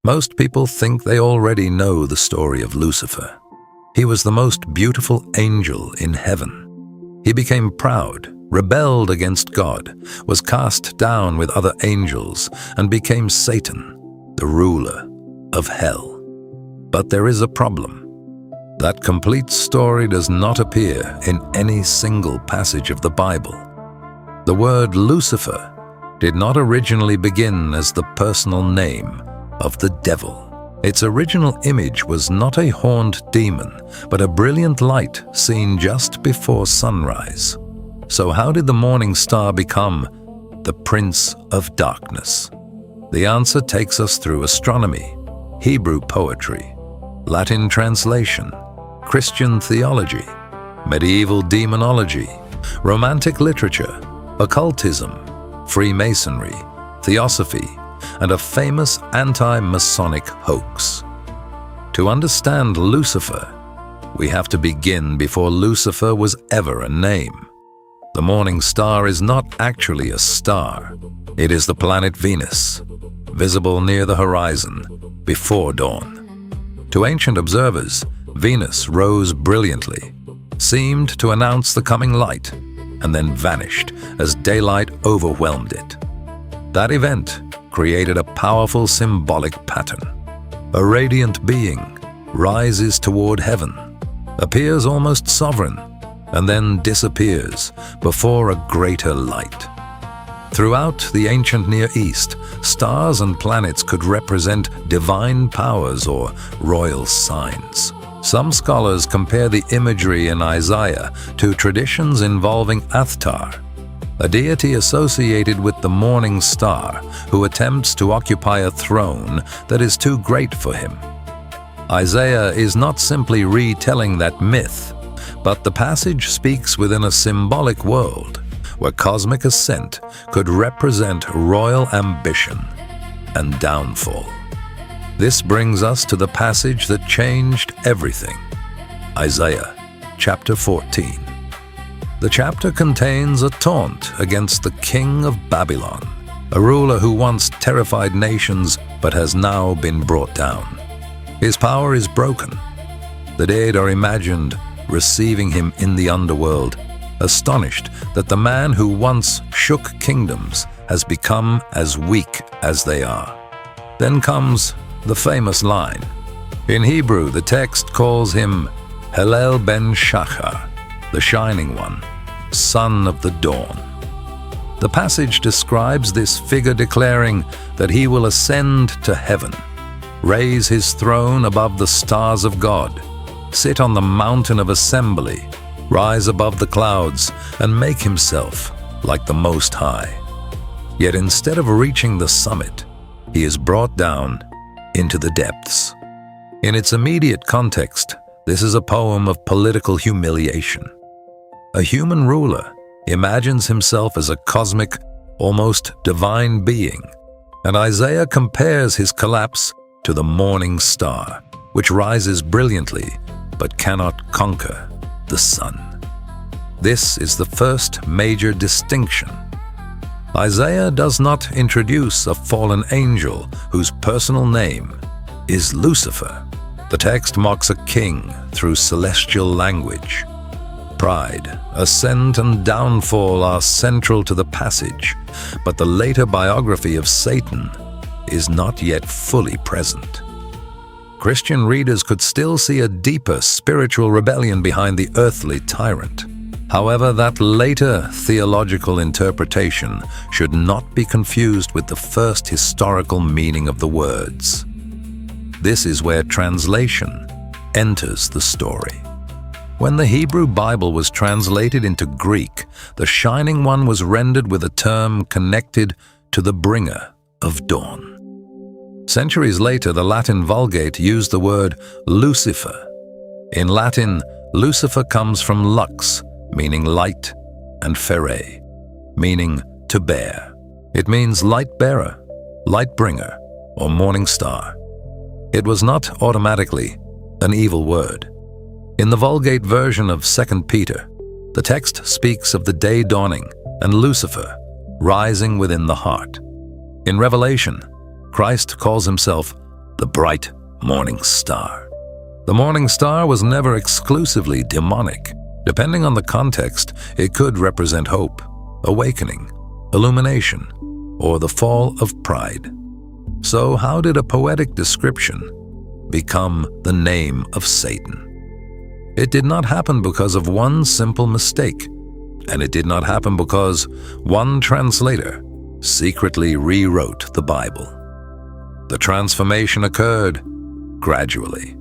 Most people think they already know the story of Lucifer. He was the most beautiful angel in heaven. He became proud, rebelled against God, was cast down with other angels, and became Satan, the ruler of hell. But there is a problem. That complete story does not appear in any single passage of the Bible. The word Lucifer did not originally begin as the personal name of the devil. Its original image was not a horned demon, but a brilliant light seen just before sunrise. So how did the morning star become the Prince of Darkness? The answer takes us through astronomy, Hebrew poetry, Latin translation, Christian theology, medieval demonology, romantic literature, occultism, Freemasonry, Theosophy, and a famous anti-Masonic hoax. To understand Lucifer, we have to begin before Lucifer was ever a name. The morning star is not actually a star. It is the planet Venus, visible near the horizon before dawn. To ancient observers, Venus rose brilliantly, seemed to announce the coming light, and then vanished as daylight overwhelmed it. That event created a powerful symbolic pattern. A radiant being rises toward heaven, appears almost sovereign, and then disappears before a greater light. Throughout the ancient Near East, stars and planets could represent divine powers or royal signs. Some scholars compare the imagery in Isaiah to traditions involving Athtar, a deity associated with the morning star who attempts to occupy a throne that is too great for him. Isaiah is not simply retelling that myth, but the passage speaks within a symbolic world where cosmic ascent could represent royal ambition and downfall. This brings us to the passage that changed everything, Isaiah chapter 14. The chapter contains a taunt against the king of Babylon, a ruler who once terrified nations but has now been brought down. His power is broken. The dead are imagined receiving him in the underworld, astonished that the man who once shook kingdoms has become as weak as they are. Then comes the famous line. In Hebrew, the text calls him Helel ben Shachar, the Shining One, Son of the Dawn. The passage describes this figure declaring that he will ascend to heaven, raise his throne above the stars of God, sit on the mountain of assembly, rise above the clouds, and make himself like the Most High. Yet instead of reaching the summit, he is brought down into the depths. In its immediate context, this is a poem of political humiliation. A human ruler imagines himself as a cosmic, almost divine being, and Isaiah compares his collapse to the morning star, which rises brilliantly but cannot conquer the sun. This is the first major distinction. Isaiah does not introduce a fallen angel whose personal name is Lucifer. The text mocks a king through celestial language. Pride, ascent, and downfall are central to the passage, but the later biography of Satan is not yet fully present. Christian readers could still see a deeper spiritual rebellion behind the earthly tyrant. However, that later theological interpretation should not be confused with the first historical meaning of the words. This is where translation enters the story. When the Hebrew Bible was translated into Greek, the Shining One was rendered with a term connected to the bringer of dawn. Centuries later, the Latin Vulgate used the word Lucifer. In Latin, Lucifer comes from lux, meaning light, and fere, meaning to bear. It means light bearer, light bringer, or morning star. It was not automatically an evil word. In the Vulgate version of 2 Peter, the text speaks of the day dawning and Lucifer rising within the heart. In Revelation, Christ calls himself the bright morning star. The morning star was never exclusively demonic. Depending on the context, it could represent hope, awakening, illumination, or the fall of pride. So how did a poetic description become the name of Satan? It did not happen because of one simple mistake, and it did not happen because one translator secretly rewrote the Bible. The transformation occurred gradually.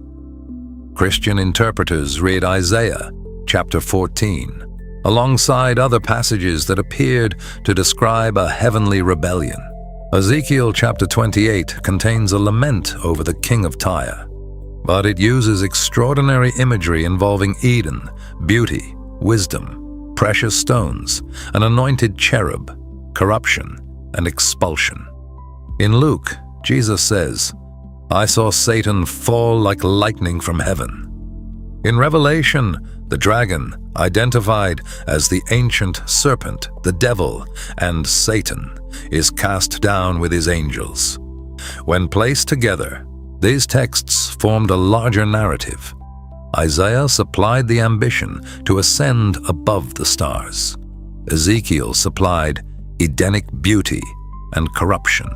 Christian interpreters read Isaiah chapter 14, alongside other passages that appeared to describe a heavenly rebellion. Ezekiel chapter 28 contains a lament over the king of Tyre, but it uses extraordinary imagery involving Eden, beauty, wisdom, precious stones, an anointed cherub, corruption, and expulsion. In Luke, Jesus says, "I saw Satan fall like lightning from heaven." In Revelation, the dragon, identified as the ancient serpent, the devil, and Satan, is cast down with his angels. When placed together, these texts formed a larger narrative. Isaiah supplied the ambition to ascend above the stars. Ezekiel supplied Edenic beauty and corruption.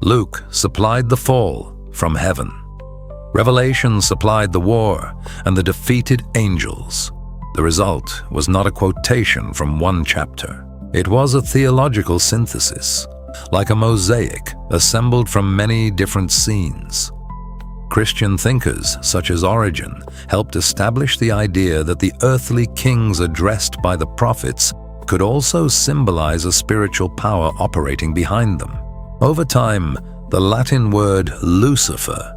Luke supplied the fall from heaven. Revelation supplied the war and the defeated angels. The result was not a quotation from one chapter. It was a theological synthesis, like a mosaic assembled from many different scenes. Christian thinkers such as Origen helped establish the idea that the earthly kings addressed by the prophets could also symbolize a spiritual power operating behind them. Over time, the Latin word Lucifer,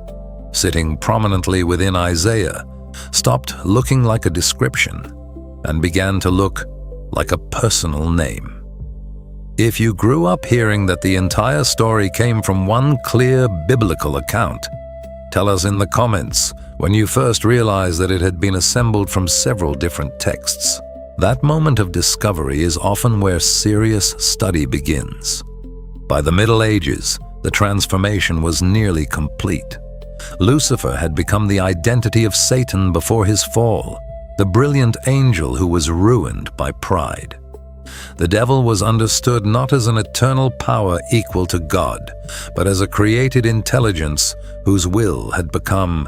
sitting prominently within Isaiah, stopped looking like a description and began to look like a personal name. If you grew up hearing that the entire story came from one clear biblical account, tell us in the comments when you first realized that it had been assembled from several different texts. That moment of discovery is often where serious study begins. By the Middle Ages, the transformation was nearly complete. Lucifer had become the identity of Satan before his fall, the brilliant angel who was ruined by pride. The devil was understood not as an eternal power equal to God, but as a created intelligence whose will had become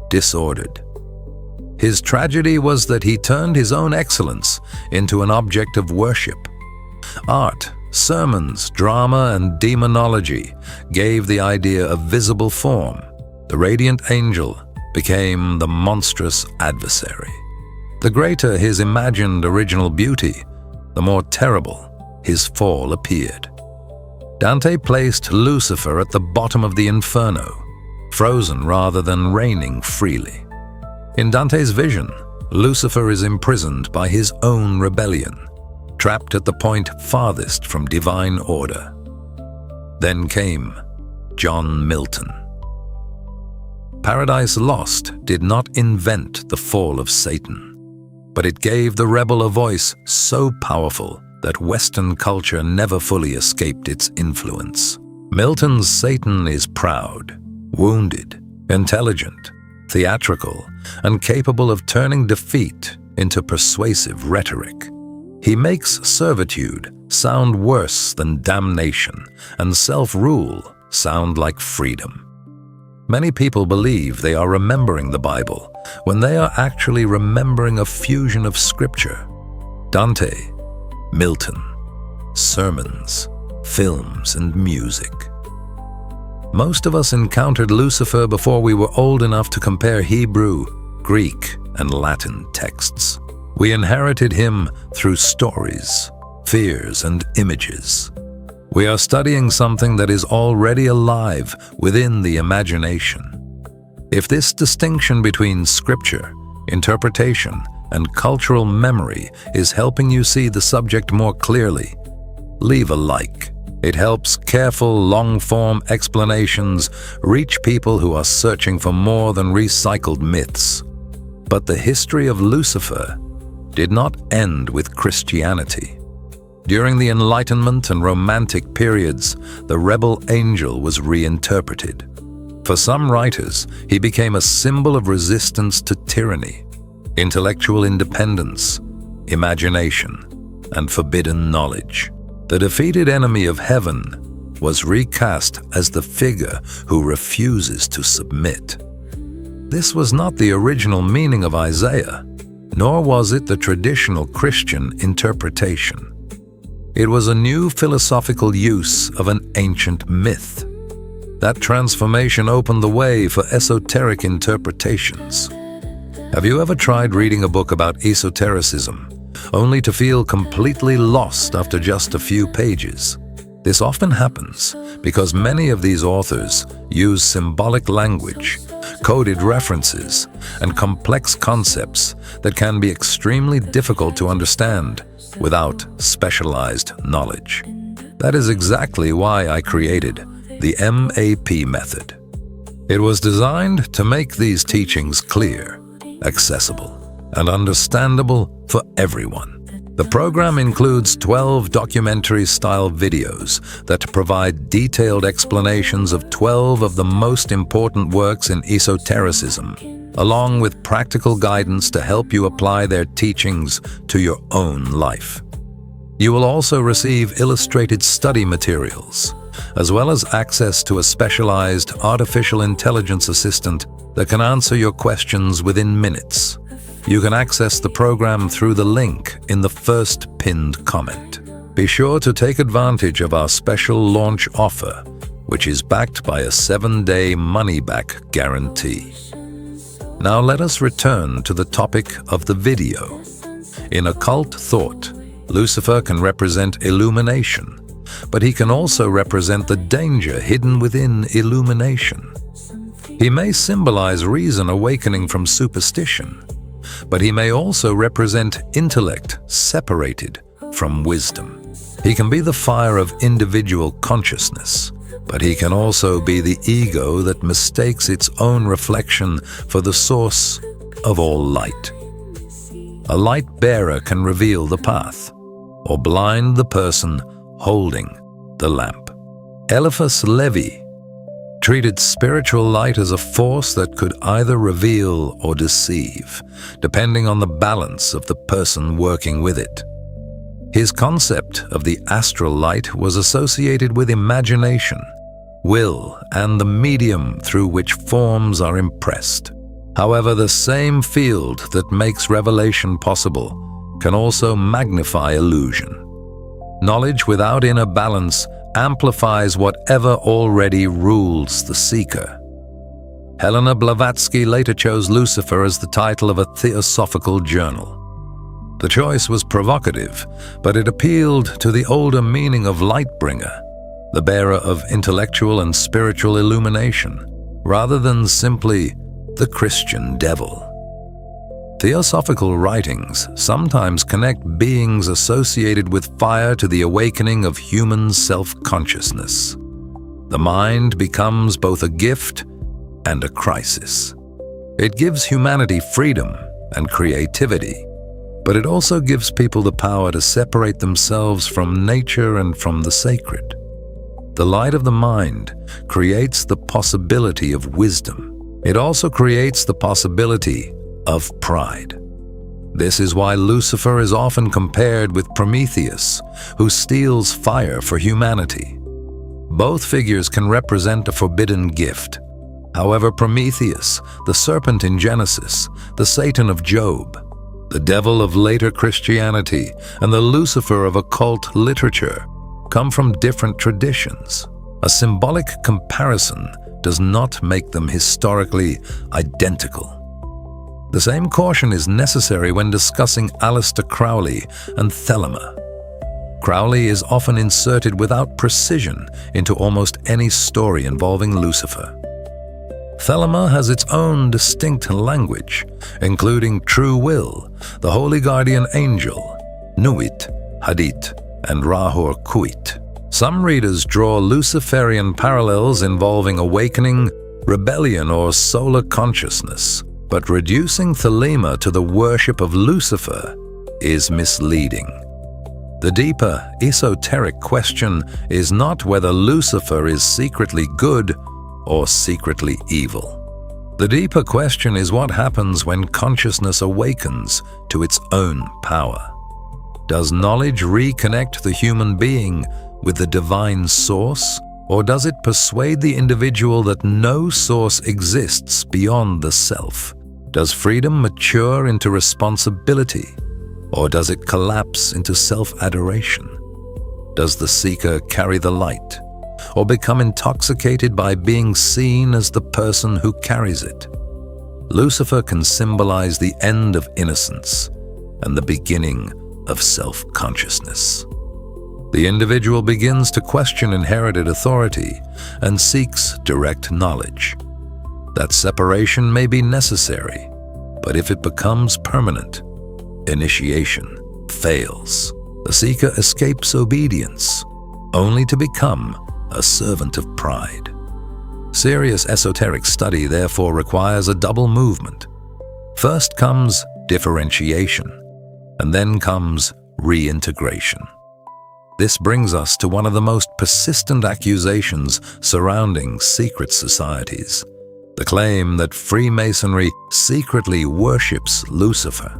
disordered. His tragedy was that he turned his own excellence into an object of worship. Art, sermons, drama, and demonology gave the idea a visible form. The radiant angel became the monstrous adversary. The greater his imagined original beauty, the more terrible his fall appeared. Dante placed Lucifer at the bottom of the inferno, frozen rather than reigning freely. In Dante's vision, Lucifer is imprisoned by his own rebellion, trapped at the point farthest from divine order. Then came John Milton. Paradise Lost did not invent the fall of Satan, but it gave the rebel a voice so powerful that Western culture never fully escaped its influence. Milton's Satan is proud, wounded, intelligent, theatrical, and capable of turning defeat into persuasive rhetoric. He makes servitude sound worse than damnation, and self-rule sound like freedom. Many people believe they are remembering the Bible when they are actually remembering a fusion of scripture. Dante, Milton, sermons, films, and music. Most of us encountered Lucifer before we were old enough to compare Hebrew, Greek, and Latin texts. We inherited him through stories, fears, and images. We are studying something that is already alive within the imagination. If this distinction between scripture, interpretation, and cultural memory is helping you see the subject more clearly, leave a like. It helps careful, long-form explanations reach people who are searching for more than recycled myths. But the history of Lucifer did not end with Christianity. During the Enlightenment and Romantic periods, the rebel angel was reinterpreted. For some writers, he became a symbol of resistance to tyranny, intellectual independence, imagination, and forbidden knowledge. The defeated enemy of heaven was recast as the figure who refuses to submit. This was not the original meaning of Isaiah, nor was it the traditional Christian interpretation. It was a new philosophical use of an ancient myth. That transformation opened the way for esoteric interpretations. Have you ever tried reading a book about esotericism, only to feel completely lost after just a few pages? This often happens because many of these authors use symbolic language, coded references, and complex concepts that can be extremely difficult to understand without specialized knowledge. That is exactly why I created the MAP method. It was designed to make these teachings clear, accessible, and understandable for everyone. The program includes 12 documentary-style videos that provide detailed explanations of 12 of the most important works in esotericism, along with practical guidance to help you apply their teachings to your own life. You will also receive illustrated study materials, as well as access to a specialized artificial intelligence assistant that can answer your questions within minutes. You can access the program through the link in the first pinned comment. Be sure to take advantage of our special launch offer, which is backed by a 7-day money-back guarantee. Now let us return to the topic of the video. In occult thought, Lucifer can represent illumination, but he can also represent the danger hidden within illumination. He may symbolize reason awakening from superstition, but he may also represent intellect separated from wisdom. He can be the fire of individual consciousness, but he can also be the ego that mistakes its own reflection for the source of all light. A light bearer can reveal the path, or blind the person holding the lamp. Éliphas Lévi treated spiritual light as a force that could either reveal or deceive, depending on the balance of the person working with it. His concept of the astral light was associated with imagination, will, and the medium through which forms are impressed. However, the same field that makes revelation possible can also magnify illusion. Knowledge without inner balance amplifies whatever already rules the seeker. Helena Blavatsky later chose Lucifer as the title of a theosophical journal. The choice was provocative, but it appealed to the older meaning of Lightbringer, the bearer of intellectual and spiritual illumination, rather than simply the Christian devil. Theosophical writings sometimes connect beings associated with fire to the awakening of human self-consciousness. The mind becomes both a gift and a crisis. It gives humanity freedom and creativity, but it also gives people the power to separate themselves from nature and from the sacred. The light of the mind creates the possibility of wisdom. It also creates the possibility of pride. This is why Lucifer is often compared with Prometheus, who steals fire for humanity. Both figures can represent a forbidden gift. However, Prometheus, the serpent in Genesis, the Satan of Job, the devil of later Christianity, and the Lucifer of occult literature come from different traditions. A symbolic comparison does not make them historically identical. The same caution is necessary when discussing Aleister Crowley and Thelema. Crowley is often inserted without precision into almost any story involving Lucifer. Thelema has its own distinct language, including true will, the holy guardian angel, Nuit, Hadit, and Rahor Kuit. Some readers draw Luciferian parallels involving awakening, rebellion, or solar consciousness, but reducing Thelema to the worship of Lucifer is misleading. The deeper, esoteric question is not whether Lucifer is secretly good or secretly evil. The deeper question is what happens when consciousness awakens to its own power. Does knowledge reconnect the human being with the divine source, or does it persuade the individual that no source exists beyond the self? Does freedom mature into responsibility, or does it collapse into self-adoration? Does the seeker carry the light, or become intoxicated by being seen as the person who carries it? Lucifer can symbolize the end of innocence and the beginning of self-consciousness. The individual begins to question inherited authority and seeks direct knowledge. That separation may be necessary, but if it becomes permanent, initiation fails. The seeker escapes obedience, only to become a servant of pride. Serious esoteric study therefore requires a double movement. First comes differentiation, and then comes reintegration. This brings us to one of the most persistent accusations surrounding secret societies, the claim that Freemasonry secretly worships Lucifer.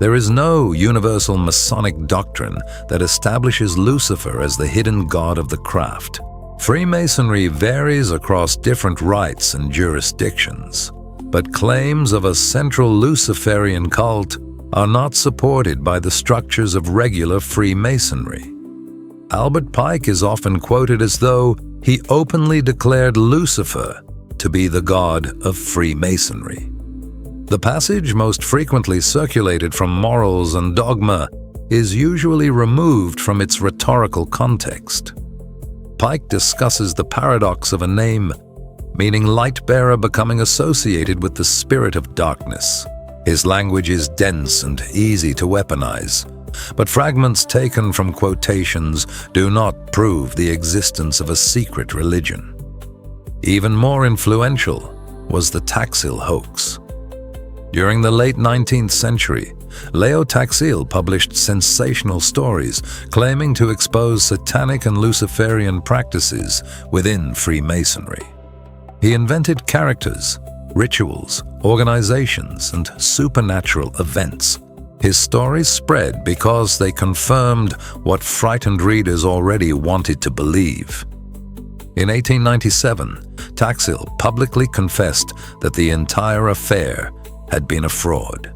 There is no universal Masonic doctrine that establishes Lucifer as the hidden god of the craft. Freemasonry varies across different rites and jurisdictions, but claims of a central Luciferian cult are not supported by the structures of regular Freemasonry. Albert Pike is often quoted as though he openly declared Lucifer to be the god of Freemasonry. The passage most frequently circulated from Morals and Dogma is usually removed from its rhetorical context. Pike discusses the paradox of a name, meaning light-bearer becoming associated with the spirit of darkness. His language is dense and easy to weaponize, but fragments taken from quotations do not prove the existence of a secret religion. Even more influential was the Taxil Hoax. During the late 19th century, Leo Taxil published sensational stories claiming to expose satanic and Luciferian practices within Freemasonry. He invented characters, rituals, organizations, and supernatural events. His stories spread because they confirmed what frightened readers already wanted to believe. In 1897, Taxil publicly confessed that the entire affair had been a fraud.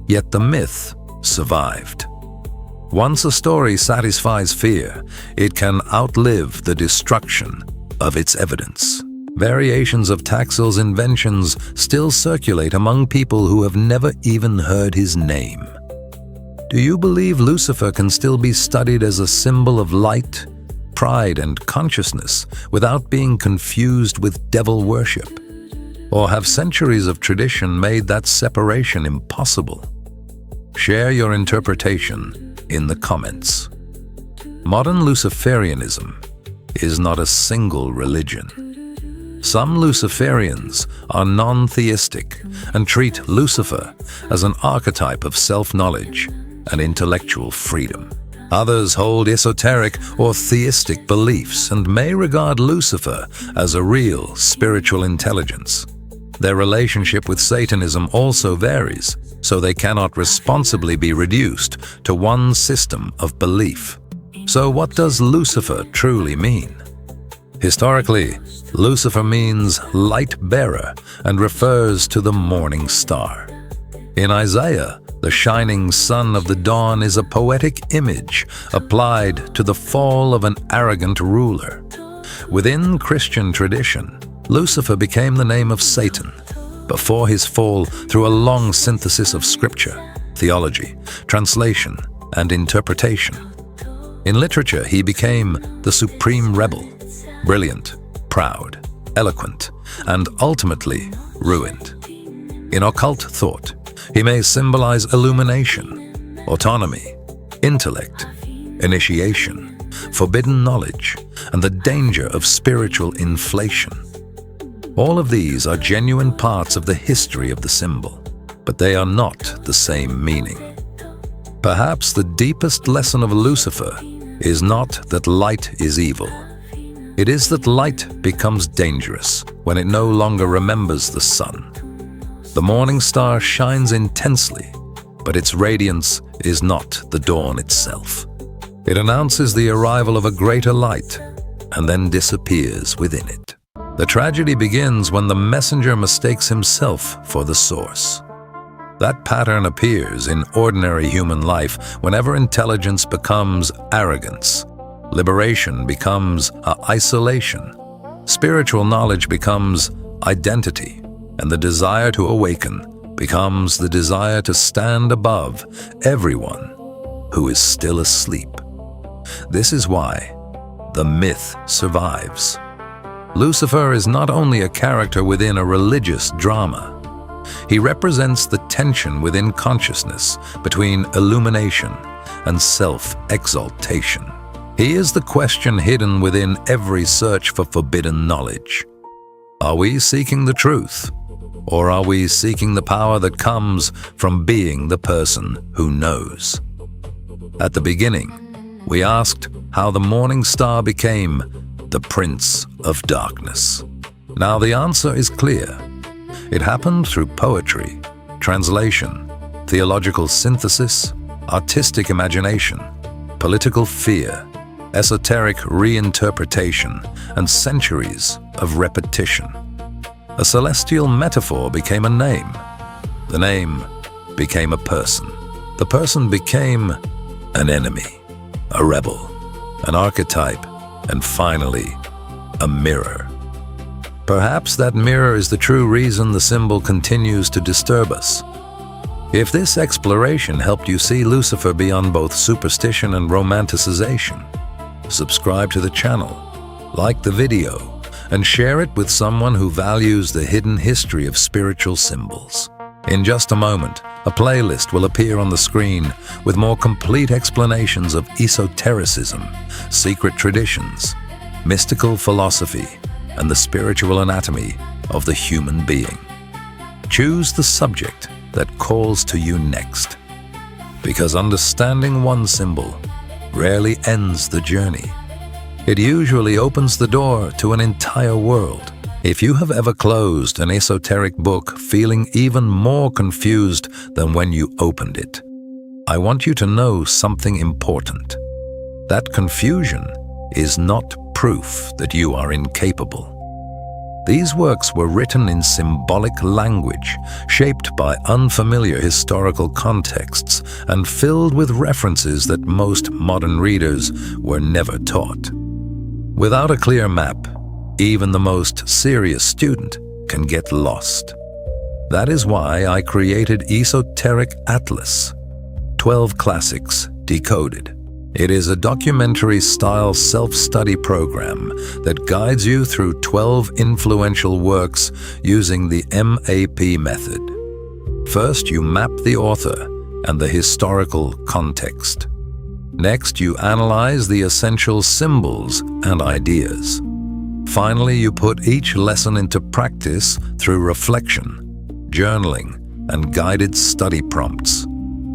Yet the myth survived. Once a story satisfies fear, it can outlive the destruction of its evidence. Variations of Taxil's inventions still circulate among people who have never even heard his name. Do you believe Lucifer can still be studied as a symbol of light, pride, and consciousness without being confused with devil worship? Or have centuries of tradition made that separation impossible? Share your interpretation in the comments. Modern Luciferianism is not a single religion. Some Luciferians are non-theistic and treat Lucifer as an archetype of self-knowledge and intellectual freedom. Others hold esoteric or theistic beliefs and may regard Lucifer as a real spiritual intelligence. Their relationship with Satanism also varies, so they cannot responsibly be reduced to one system of belief. So what does Lucifer truly mean? Historically, Lucifer means light bearer and refers to the morning star. In Isaiah, the shining sun of the dawn is a poetic image applied to the fall of an arrogant ruler. Within Christian tradition, Lucifer became the name of Satan before his fall through a long synthesis of scripture, theology, translation, and interpretation. In literature, he became the supreme rebel, brilliant, proud, eloquent, and ultimately ruined. In occult thought, he may symbolize illumination, autonomy, intellect, initiation, forbidden knowledge, and the danger of spiritual inflation. All of these are genuine parts of the history of the symbol, but they are not the same meaning. Perhaps the deepest lesson of Lucifer is not that light is evil, It is that light becomes dangerous when it no longer remembers the sun. The morning star shines intensely, but its radiance is not the dawn itself. It announces the arrival of a greater light and then disappears within it. The tragedy begins when the messenger mistakes himself for the source. That pattern appears in ordinary human life whenever intelligence becomes arrogance, liberation becomes isolation, spiritual knowledge becomes identity, and the desire to awaken becomes the desire to stand above everyone who is still asleep. This is why the myth survives. Lucifer is not only a character within a religious drama. He represents the tension within consciousness between illumination and self-exaltation. He is the question hidden within every search for forbidden knowledge. Are we seeking the truth, or are we seeking the power that comes from being the person who knows? At the beginning, we asked how the morning star became the Prince of Darkness. Now the answer is clear. It happened through poetry, translation, theological synthesis, artistic imagination, political fear, esoteric reinterpretation, and centuries of repetition. A celestial metaphor became a name. The name became a person. The person became an enemy, a rebel, an archetype, and finally, a mirror. Perhaps that mirror is the true reason the symbol continues to disturb us. If this exploration helped you see Lucifer beyond both superstition and romanticization, subscribe to the channel, like the video, and share it with someone who values the hidden history of spiritual symbols. In just a moment, a playlist will appear on the screen with more complete explanations of esotericism, secret traditions, mystical philosophy, and the spiritual anatomy of the human being. Choose the subject that calls to you next, because understanding one symbol rarely ends the journey. It usually opens the door to an entire world. If you have ever closed an esoteric book feeling even more confused than when you opened it, I want you to know something important. That confusion is not proof that you are incapable. These works were written in symbolic language, shaped by unfamiliar historical contexts, and filled with references that most modern readers were never taught. Without a clear map, even the most serious student can get lost. That is why I created Esoteric Atlas, 12 Classics Decoded. It is a documentary-style self-study program that guides you through 12 influential works using the MAP method. First, you map the author and the historical context. Next, you analyze the essential symbols and ideas. Finally, you put each lesson into practice through reflection, journaling, and guided study prompts.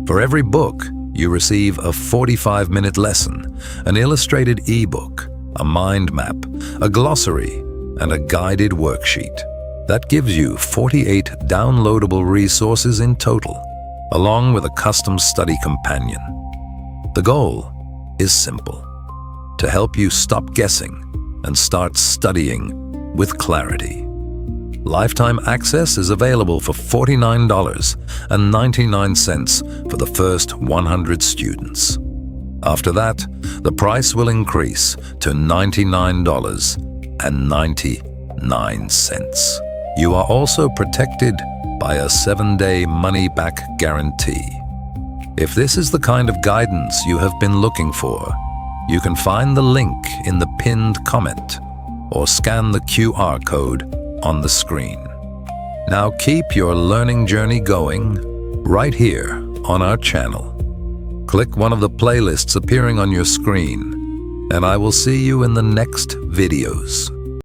For every book, you receive a 45-minute lesson, an illustrated ebook, a mind map, a glossary, and a guided worksheet. That gives you 48 downloadable resources in total, along with a custom study companion. The goal is simple: to help you stop guessing and start studying with clarity. Lifetime access is available for $49.99 for the first 100 students. After that, the price will increase to $99.99. You are also protected by a 7-day money-back guarantee. If this is the kind of guidance you have been looking for, you can find the link in the pinned comment or scan the QR code on the screen. Now keep your learning journey going right here on our channel. Click one of the playlists appearing on your screen, and I will see you in the next videos.